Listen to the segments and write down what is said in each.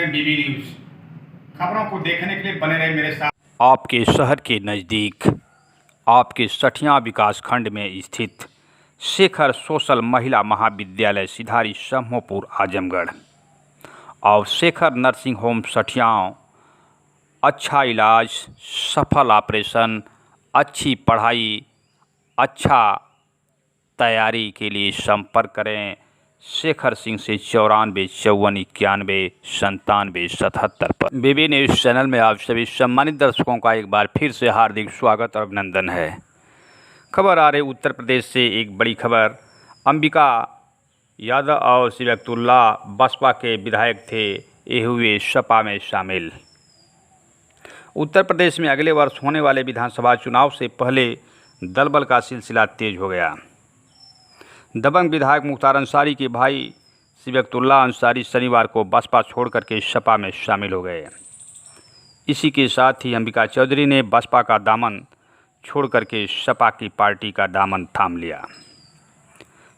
हैं बीबी न्यूज। खबरों को देखने के लिए बने रहे मेरे साथ। आपके शहर के नज़दीक आपके सठिया विकास खंड में स्थित शेखर सोशल महिला महाविद्यालय सिधारी शम्होपुर आजमगढ़ और शेखर नर्सिंग होम सठियाओं अच्छा इलाज, सफल ऑपरेशन, अच्छी पढ़ाई, अच्छा तैयारी के लिए संपर्क करें शेखर सिंह से 94 54 91 97 पर। बीबी न्यूज़ चैनल में आप सभी सम्मानित दर्शकों का एक बार फिर से हार्दिक स्वागत और अभिनंदन है। खबर आ रही उत्तर प्रदेश से एक बड़ी खबर। अंबिका यादव और सिबकतुल्ला बसपा के विधायक थे, ये हुए सपा में शामिल। उत्तर प्रदेश में अगले वर्ष होने वाले विधानसभा चुनाव से पहले दलबल का सिलसिला तेज हो गया। दबंग विधायक मुख्तार अंसारी के भाई सिबकतुल्ला अंसारी शनिवार को बसपा छोड़ करके सपा में शामिल हो गए। इसी के साथ ही अंबिका चौधरी ने बसपा का दामन छोड़ करके सपा की पार्टी का दामन थाम लिया।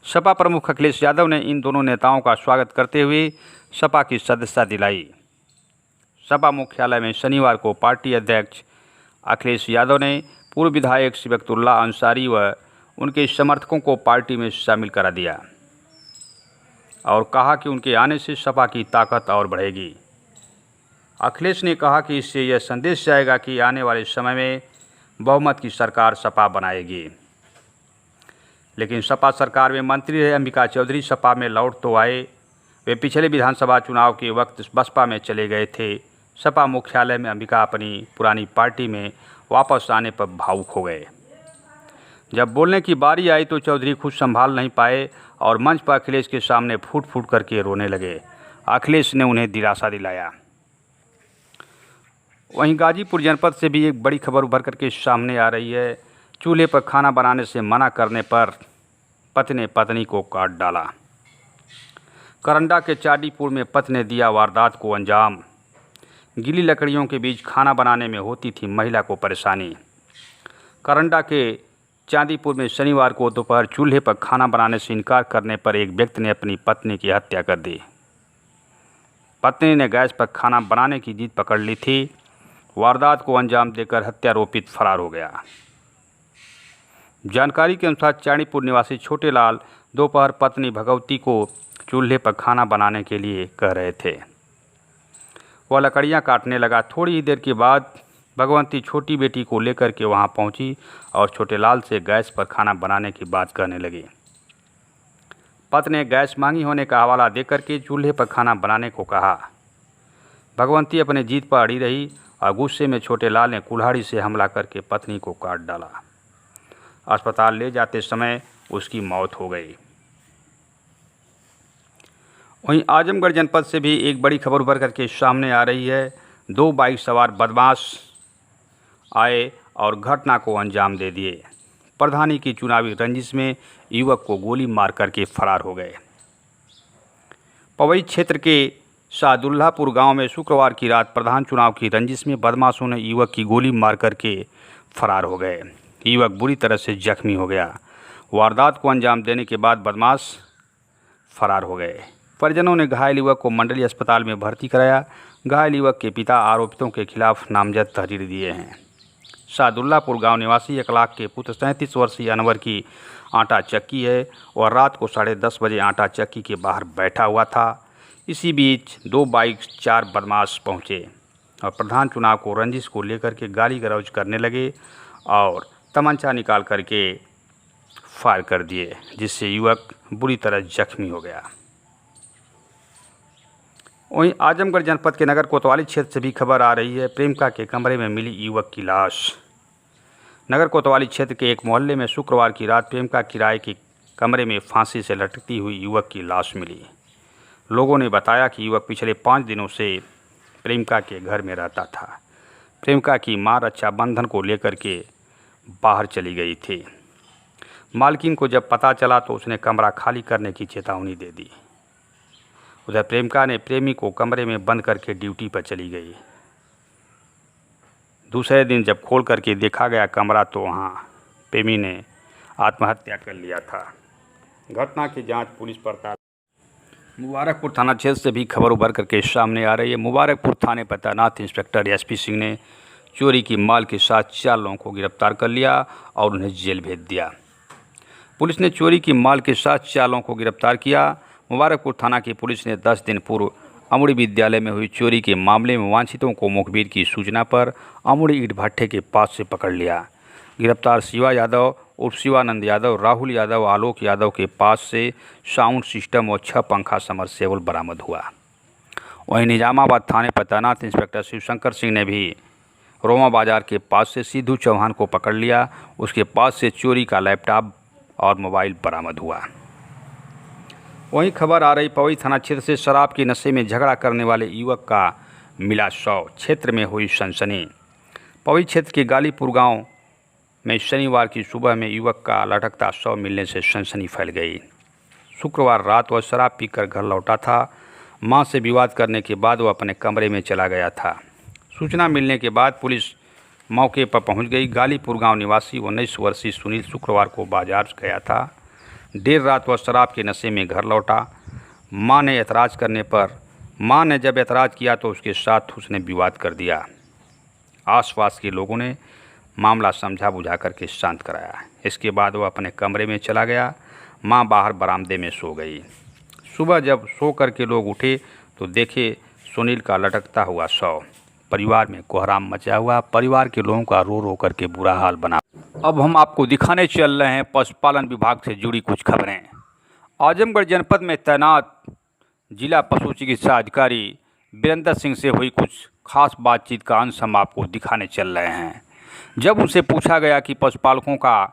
सपा प्रमुख अखिलेश यादव ने इन दोनों नेताओं का स्वागत करते हुए सपा की सदस्यता दिलाई। सपा मुख्यालय में शनिवार को पार्टी अध्यक्ष अखिलेश यादव ने पूर्व विधायक सिबकतुल्ला अंसारी व उनके समर्थकों को पार्टी में शामिल करा दिया और कहा कि उनके आने से सपा की ताकत और बढ़ेगी। अखिलेश ने कहा कि इससे यह संदेश जाएगा कि आने वाले समय में बहुमत की सरकार सपा बनाएगी। लेकिन सपा सरकार में मंत्री रहे अंबिका चौधरी सपा में लौट तो आए, वे पिछले विधानसभा चुनाव के वक्त बसपा में चले गए थे। सपा मुख्यालय में अंबिका अपनी पुरानी पार्टी में वापस आने पर भावुक हो गए। जब बोलने की बारी आई तो चौधरी खुद संभाल नहीं पाए और मंच पर अखिलेश के सामने फूट फूट करके रोने लगे। अखिलेश ने उन्हें दिलासा दिलाया। वहीं गाजीपुर जनपद से भी एक बड़ी खबर उभर करके सामने आ रही है। चूल्हे पर खाना बनाने से मना करने पर पति ने पत्नी को काट डाला। करंडा के चांदीपुर में पति ने दिया वारदात को अंजाम। गीली लकड़ियों के बीच खाना बनाने में होती थी महिला को परेशानी। करंडा के चांदीपुर में शनिवार को दोपहर चूल्हे पर खाना बनाने से इनकार करने पर एक व्यक्ति ने अपनी पत्नी की हत्या कर दी। पत्नी ने गैस पर खाना बनाने की जिद पकड़ ली थी। वारदात को अंजाम देकर हत्यारोपित फरार हो गया। जानकारी के अनुसार चांदीपुर निवासी छोटे लाल दोपहर पत्नी भगवती को चूल्हे पर खाना बनाने के लिए कह रहे थे। वह लकड़ियां काटने लगा। थोड़ी ही देर के बाद भगवती छोटी बेटी को लेकर के वहां पहुंची और छोटे लाल से गैस पर खाना बनाने की बात कहने लगी। पत्नी ने गैस मांगी होने का हवाला देकर के चूल्हे पर खाना बनाने को कहा। भगवती अपने जीत पर अड़ी रही और गुस्से में छोटे लाल ने कुल्हाड़ी से हमला करके पत्नी को काट डाला। अस्पताल ले जाते समय उसकी मौत हो गई। वहीं आजमगढ़ जनपद से भी एक बड़ी खबर उभर करके सामने आ रही है। 2 बाइक सवार बदमाश आए और घटना को अंजाम दे दिए। प्रधानी की चुनावी रंजिश में युवक को गोली मार करके फरार हो गए। पवई क्षेत्र के शाहदुल्लापुर गांव में शुक्रवार की रात प्रधान चुनाव की रंजिश में बदमाशों ने युवक की गोली मार करके फरार हो गए। युवक बुरी तरह से जख्मी हो गया। वारदात को अंजाम देने के बाद बदमाश फरार हो गए। परिजनों ने घायल युवक को मंडलीय अस्पताल में भर्ती कराया। घायल युवक के पिता आरोपितों के खिलाफ नामजद तहरीर दिए हैं। शाहदुल्लापुर गांव निवासी 1 लाख के पुत्र 37 वर्षीय अनवर की आटा चक्की है और रात को 10:30 बजे आटा चक्की के बाहर बैठा हुआ था। इसी बीच 2 बाइक 4 बदमाश पहुंचे और प्रधान चुनाव को रंजिश को लेकर के गाली गलौज करने लगे और तमंचा निकाल करके फायर कर दिए, जिससे युवक बुरी तरह जख्मी हो गया। वहीं आजमगढ़ जनपद के नगर कोतवाली क्षेत्र से भी खबर आ रही है। प्रेमिका के कमरे में मिली युवक की लाश। नगर कोतवाली क्षेत्र के एक मोहल्ले में शुक्रवार की रात प्रेमिका किराए के कमरे में फांसी से लटकती हुई युवक की लाश मिली। लोगों ने बताया कि युवक पिछले 5 दिनों से प्रेमिका के घर में रहता था। प्रेमिका की मां रक्षाबंधन को लेकर के बाहर चली गई थी। मालकिन को जब पता चला तो उसने कमरा खाली करने की चेतावनी दे दी। उधर प्रेमिका ने प्रेमी को कमरे में बंद करके ड्यूटी पर चली गई। दूसरे दिन जब खोल करके देखा गया कमरा तो वहाँ प्रेमी ने आत्महत्या कर लिया था। घटना की जांच पुलिस पड़ताल। मुबारकपुर थाना क्षेत्र से भी खबर उभर करके सामने आ रही है। मुबारकपुर थाने पर तैनात इंस्पेक्टर एसपी सिंह ने चोरी की माल के साथ 4 लोगों को गिरफ्तार कर लिया और उन्हें जेल भेज दिया। पुलिस ने चोरी की माल के साथ 4 लोगों को गिरफ्तार किया। मुबारकपुर थाना की पुलिस ने 10 दिन पूर्व अमूड़ी विद्यालय में हुई चोरी के मामले में वांछितों को मुखबिर की सूचना पर अमूड़ी ईंट भट्ठे के पास से पकड़ लिया। गिरफ्तार शिवा यादव उर्फ शिवानंद यादव, राहुल यादव, आलोक यादव के पास से साउंड सिस्टम और 6 पंखा समरसेबल बरामद हुआ। वहीं निजामाबाद थाने पर तैनात इंस्पेक्टर शिवशंकर सिंह ने भी रोमा बाजार के पास से सिद्धू चौहान को पकड़ लिया। उसके पास से चोरी का लैपटॉप और मोबाइल बरामद हुआ। वहीं खबर आ रही पवई थाना क्षेत्र से शराब के नशे में झगड़ा करने वाले युवक का मिला शव, क्षेत्र में हुई सनसनी। पवई क्षेत्र के गालीपुर गांव में शनिवार की सुबह में युवक का लटकता शव मिलने से सनसनी फैल गई। शुक्रवार रात वह शराब पीकर घर लौटा था। मां से विवाद करने के बाद वह अपने कमरे में चला गया था। सूचना मिलने के बाद पुलिस मौके पर पहुंच गई। गालीपुर गांव निवासी 19 वर्षीय सुनील शुक्रवार को बाजार गया था। देर रात वह शराब के नशे में घर लौटा। मां ने जब एतराज़ किया तो उसके साथ उसने विवाद कर दिया। आसपास के लोगों ने मामला समझा बुझा करके शांत कराया। इसके बाद वह अपने कमरे में चला गया। मां बाहर बरामदे में सो गई। सुबह जब सो कर के लोग उठे तो देखे सुनील का लटकता हुआ शव। परिवार में कोहराम मचा हुआ। परिवार के लोगों का रो रो करके बुरा हाल बना। अब हम आपको दिखाने चल रहे हैं पशुपालन विभाग से जुड़ी कुछ खबरें। आजमगढ़ जनपद में तैनात जिला पशु चिकित्सा अधिकारी वीरेंद्र सिंह से हुई कुछ खास बातचीत का अंश हम आपको दिखाने चल रहे हैं। जब उनसे पूछा गया कि पशुपालकों का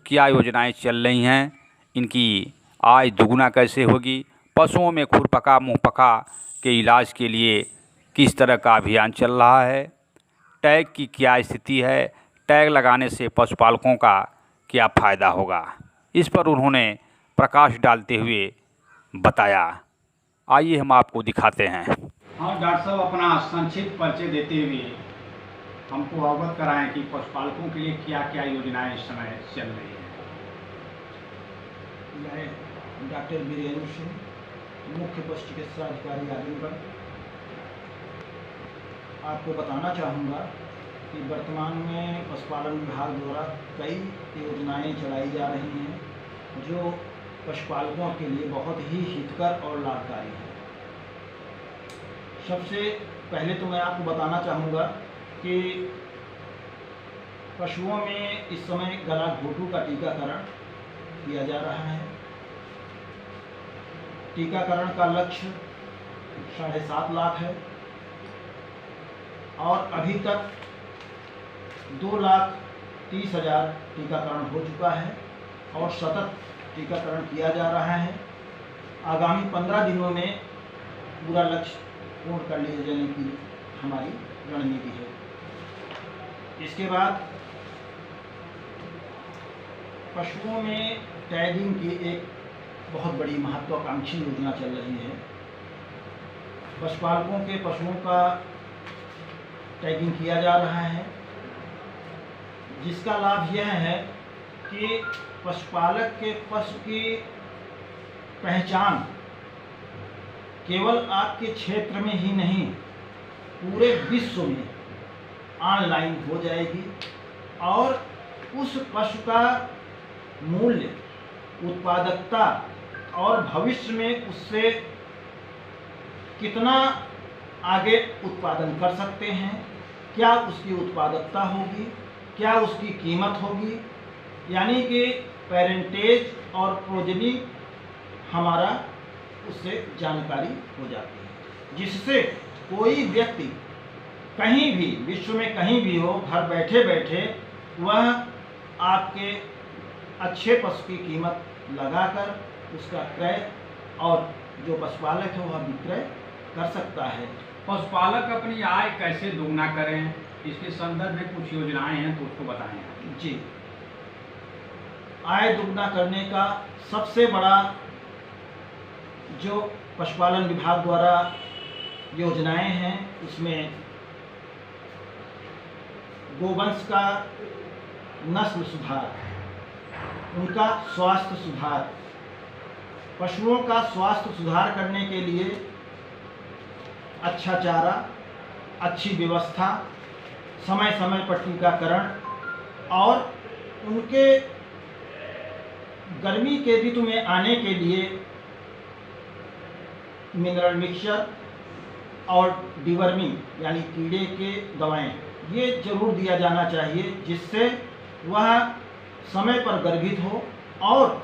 क्या योजनाएं चल रही हैं, इनकी आय दुगुना कैसे होगी, पशुओं में खुरपका मुंहपका के इलाज के लिए किस तरह का अभियान चल रहा है, टैग की क्या स्थिति है, टैग लगाने से पशुपालकों का क्या फ़ायदा होगा, इस पर उन्होंने प्रकाश डालते हुए बताया। आइए हम आपको दिखाते हैं। हाँ डॉक्टर साहब, अपना संक्षिप्त परिचय देते हुए हमको अवगत कराएं कि पशुपालकों के लिए क्या क्या योजनाएं इस समय चल रही हैं। मैं डॉक्टर वीरेंद्र सिंह, मुख्य पशु चिकित्सा अधिकारी आजमगढ़, आपको बताना चाहूँगा कि वर्तमान में पशुपालन विभाग द्वारा कई योजनाएं चलाई जा रही हैं जो पशुपालकों के लिए बहुत ही हितकर और लाभकारी हैं। सबसे पहले तो मैं आपको बताना चाहूँगा कि पशुओं में इस समय गला घोटू का टीकाकरण किया जा रहा है। टीकाकरण का लक्ष्य 7.5 लाख है और अभी तक 2,30,000 टीकाकरण हो चुका है और सतत टीकाकरण किया जा रहा है। आगामी 15 दिनों में पूरा लक्ष्य पूर्ण कर लिए जाने की हमारी रणनीति है। इसके बाद पशुओं में टैगिंग की एक बहुत बड़ी महत्वाकांक्षी योजना चल रही है। पशुपालकों के पशुओं का टैगिंग किया जा रहा है, जिसका लाभ यह है कि पशुपालक के पशु की पहचान केवल आपके क्षेत्र में ही नहीं, पूरे विश्व में ऑनलाइन हो जाएगी और उस पशु का मूल्य, उत्पादकता और भविष्य में उससे कितना आगे उत्पादन कर सकते हैं, क्या उसकी उत्पादकता होगी, क्या उसकी कीमत होगी, यानी कि पेरेंटेज और प्रोजनी हमारा उससे जानकारी हो जाती है, जिससे कोई व्यक्ति कहीं भी विश्व में कहीं भी हो, घर बैठे बैठे वह आपके अच्छे पशु की कीमत लगाकर उसका क्रय और जो पशुपालक है वह विक्रय कर सकता है। पशुपालक अपनी आय कैसे दोगुना करें, इसके संदर्भ में कुछ योजनाएं हैं तो उसको बताएं। जी, आय दोगुना करने का सबसे बड़ा जो पशुपालन विभाग द्वारा योजनाएं हैं उसमें गोवंश का नस्ल सुधार, उनका स्वास्थ्य सुधार, पशुओं का स्वास्थ्य सुधार करने के लिए अच्छा चारा, अच्छी व्यवस्था, समय समय पर टीकाकरण और उनके गर्मी के ऋतु में आने के लिए मिनरल मिक्सचर और डिवर्मिंग यानी कीड़े के दवाएं ये जरूर दिया जाना चाहिए, जिससे वह समय पर गर्भित हो और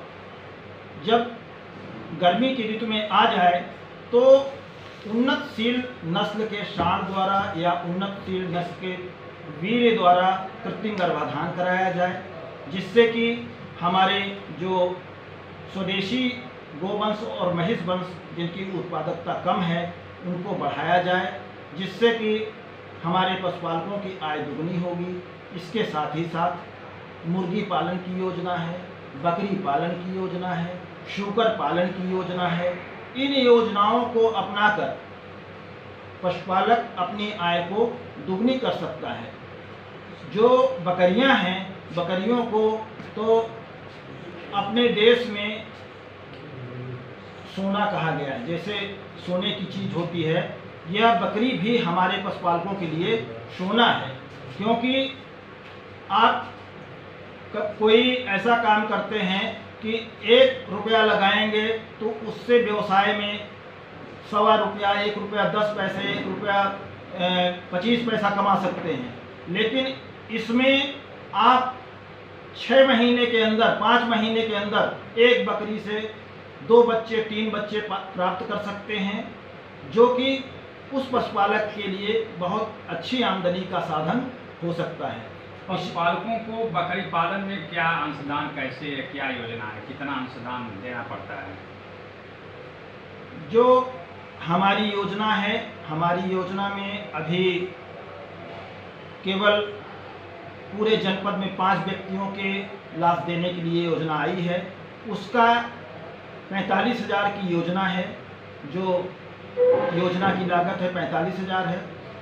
जब गर्मी की ऋतु में आ जाए तो उन्नतशील नस्ल के सांड द्वारा या उन्नतशील नस्ल के वीर्य द्वारा कृत्रिम गर्भाधान कराया जाए, जिससे कि हमारे जो स्वदेशी गोवंश और महिष वंश जिनकी उत्पादकता कम है उनको बढ़ाया जाए, जिससे कि हमारे पशुपालकों की आय दुगनी होगी। इसके साथ ही साथ मुर्गी पालन की योजना है, बकरी पालन की योजना है, शूकर पालन की योजना है। इन योजनाओं को अपनाकर पशुपालक अपनी आय को दुगनी कर सकता है। जो बकरियां हैं, बकरियों को तो अपने देश में सोना कहा गया है, जैसे सोने की चीज़ होती है, यह बकरी भी हमारे पशुपालकों के लिए सोना है। क्योंकि आप कोई ऐसा काम करते हैं कि 1 रुपया लगाएंगे तो उससे व्यवसाय में 1.25 रुपया, 1 रुपया 10 पैसे, 1 रुपया 25 पैसा कमा सकते हैं। लेकिन इसमें आप 6 महीने के अंदर, 5 महीने के अंदर एक बकरी से 2 बच्चे, 3 बच्चे प्राप्त कर सकते हैं, जो कि उस पशुपालक के लिए बहुत अच्छी आमदनी का साधन हो सकता है। पशुपालकों को बकरी पालन में क्या अंशदान, कैसे, क्या योजना है, कितना अंशदान देना पड़ता है? जो हमारी योजना है, हमारी योजना में अभी केवल पूरे जनपद में 5 व्यक्तियों के लाभ देने के लिए योजना आई है। उसका 45,000 की योजना है। जो योजना की लागत है 45,000 है।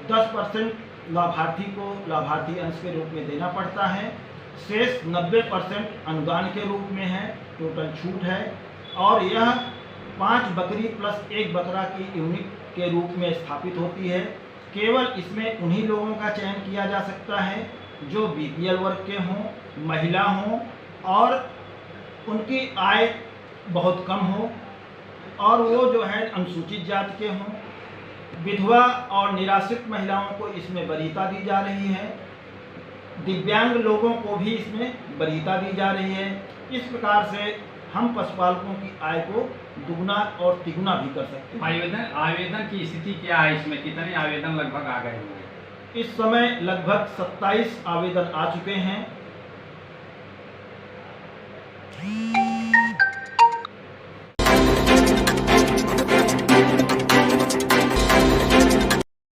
10% लाभार्थी को लाभार्थी अंश के रूप में देना पड़ता है। शेष 90% अनुदान के रूप में है, टोटल छूट है। और यह 5 बकरी प्लस 1 बकरा की यूनिट के रूप में स्थापित होती है। केवल इसमें उन्हीं लोगों का चयन किया जा सकता है जो बीपीएल वर्ग के हों, महिला हों और उनकी आय बहुत कम हो, और वो जो है अनुसूचित जाति के हों। विधवा और निराश्रित महिलाओं को इसमें वरीयता दी जा रही है। दिव्यांग लोगों को भी इसमें वरीयता दी जा रही है। इस प्रकार से हम पशुपालकों की आय को दुगना और तिगुना भी कर सकते हैं। आवेदन की स्थिति क्या है? इसमें कितने आवेदन लगभग आ गए होंगे? इस समय लगभग 27 आवेदन आ चुके हैं।